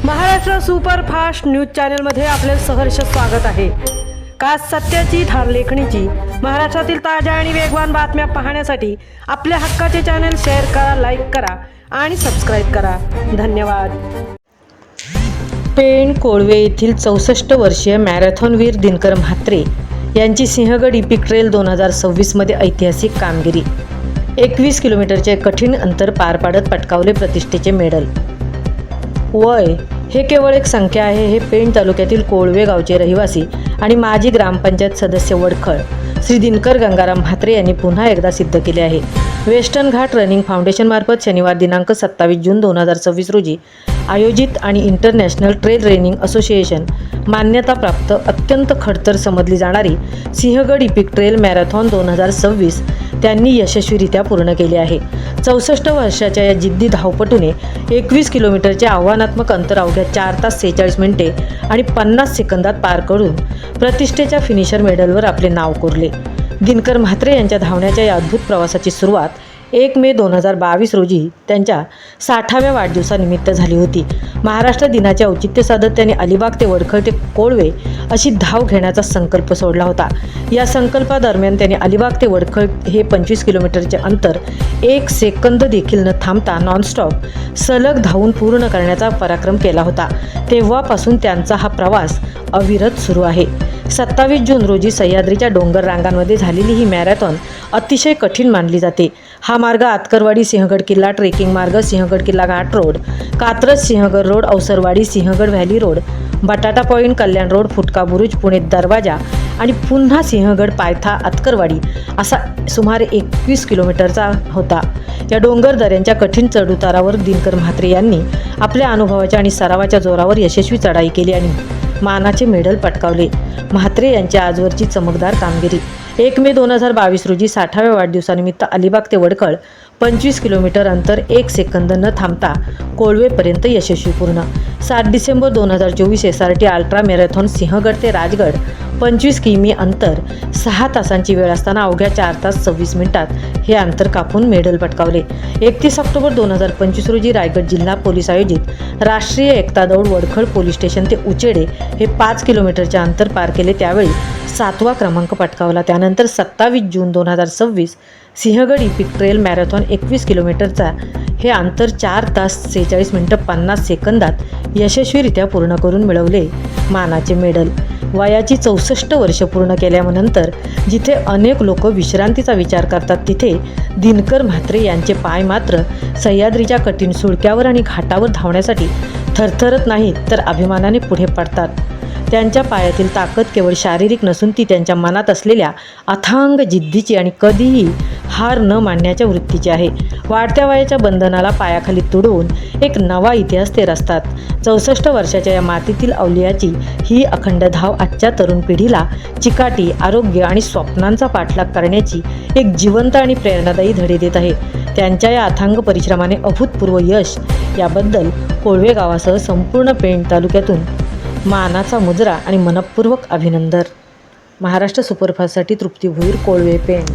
Maharashtra superfast news चॅनलमध्ये आपले सहर्ष स्वागत आहे। खास सत्याची थार लेखणीची महाराष्ट्रातील ताज्या आणि वेगवान बातम्या पाहण्यासाठी आपल्या हक्काचे चॅनल शेअर करा, लाईक करा आणि सबस्क्राईब करा। धन्यवाद। पेण कोळवे येथील 64 वर्षीय मॅरेथॉनवीर दिनकर म्हात्रे यांची सिंहगड इपिक ट्रेल 2026 मध्ये ऐतिहासिक कामगिरी। 21 किलोमीटरचे कठीण अंतर पार पाडत पटकावले प्रतिष्ठेचे मेडल। वय हे केवळ एक संख्या आहे, हे पेण तालुक्यातील कोळवे गावचे रहिवासी आणि माजी ग्रामपंचायत सदस्य वडखळ श्री दिनकर गंगाराम म्हात्रे यांनी पुन्हा एकदा सिद्ध केले आहे। वेस्टर्न घाट रनिंग फाउंडेशन मार्फत शनिवार दिनांक 27 जून 2026 रोजी आयोजित आणि इंटरनॅशनल ट्रेल रनिंग असोसिएशन मान्यताप्राप्त अत्यंत खडतर समजली जाणारी सिंहगड इपिक ट्रेल मॅरेथॉन 2026 त्यांनी यशस्वीरित्या पूर्ण केले आहे। 64 वर्षाच्या या जिद्दी धावपटूने 21 किलोमीटरचे आव्हानात्मक अंतर अवघ्या 4 तास 46 मिनिटे आणि 50 सेकंदात पार करून प्रतिष्ठेच्या फिनिशर मेडलवर आपले नाव कोरले। दिनकर म्हात्रे यांच्या धावण्याच्या या अद्भुत प्रवासाची सुरुवात 1 मे 2022 रोजी त्यांच्या 60व्या वाढदिवसानिमित्त झाली होती। महाराष्ट्र दिनाचे औचित्य साधत त्यांनी अलिबाग ते वडखळ ते कोळवे अशी धाव घेण्याचा संकल्प सोडला होता। या संकल्पादरम्यान त्यांनी अलिबाग ते वडखळ हे 25 किलोमीटरचे अंतर 1 सेकंद देखील न थांबता नॉनस्टॉप सलग धावून पूर्ण करण्याचा पराक्रम केला होता। तेव्हापासून त्यांचा हा प्रवास अविरत सुरू आहे। 27 जून रोजी सह्याद्रीच्या डोंगर रांगांमध्ये झालेली ही मॅरेथॉन अतिशय कठीण मानली जाते। हा मार्ग आतकरवाडी सिंहगड किल्ला ट्रेकिंग मार्ग, सिंहगड किल्ला घाट road, Katraj Sinhagad road, Awasarwadi Sinhagad valley road, Batata point Kalyan road, Phutka Buruj, Pune दरवाजा आणि पुन्हा सिंहगड पायथा आतकरवाडी असा सुमारे 21 किलोमीटरचा होता। या डोंगर दऱ्यांच्या कठीण चढउतारावर दिनकर म्हात्रे यांनी आपल्या अनुभवाच्या आणि सरावाच्या जोरावर यशस्वी चढाई केली आणि मानाचे मेडल पटकावले। म्हात्रे यांची आजवरची चमकदार कामगिरी 1 मे 2022 रोजी 60व्या वाढदिवसानिमित्त अलिबाग ते वडखळ 25 किलोमीटर अंतर 1 सेकंद न थांबता कोळवेपर्यंत यशस्वी पूर्ण। 7 December 2024 SRT ultra marathon Sinhagad ते राजगड 25 किमी अंतर 6 तासांची वेळ असताना अवघ्या 4 तास 26 मिनिटात हे अंतर कापून मेडल पटकावले। 31 ऑक्टोबर 2025 रोजी रायगड जिल्हा पोलीस आयोजित राष्ट्रीय एकता दौड वडखळ पोलीस स्टेशन ते उचेडे हे 5 किलोमीटरचे अंतर पार केले, त्यावेळी 7वा क्रमांक पटकावला। त्यानंतर 27 जून 2026 सिंहगड इपिक ट्रेल मॅरेथॉन 21 किलोमीटरचा हे अंतर 4 तास 46 मिनिटं 50 सेकंदात यशस्वीरित्या पूर्ण करून मिळवले मानाचे मेडल। वयाची 64 वर्ष पूर्ण केल्यानंतर जिथे अनेक लोक विश्रांतीचा विचार करतात, तिथे दिनकर म्हात्रे यांचे पाय मात्र सह्याद्रीच्या कठीण सुळक्यावर आणि घाटावर धावण्यासाठी थरथरत नाहीत तर अभिमानाने पुढे पडतात। त्यांच्या पायातील ताकद केवळ शारीरिक नसून ती त्यांच्या मनात असलेल्या अथांग जिद्दीची आणि कधीही हार न मानण्याच्या वृत्तीची आहे। वाढत्या वयाच्या बंधनाला पायाखाली तुडवून एक नवा इतिहास ते रचतात। 64 वर्षाच्या या मातीतील अवलियाची ही अखंड धाव आजच्या तरुण पिढीला चिकाटी, आरोग्य आणि स्वप्नांचा पाठलाग करण्याची एक जिवंत आणि प्रेरणादायी धडे देत आहे। त्यांच्या या अथांग परिश्रमाने अभूतपूर्व यश याबद्दल कोळवे गावासह संपूर्ण पेण तालुक्यातून मानाचा मुजरा आणि मनपूर्वक अभिनंदन। महाराष्ट्र सुपरफास्टसाठी तृप्ती भोईर, कोळवे, पेण।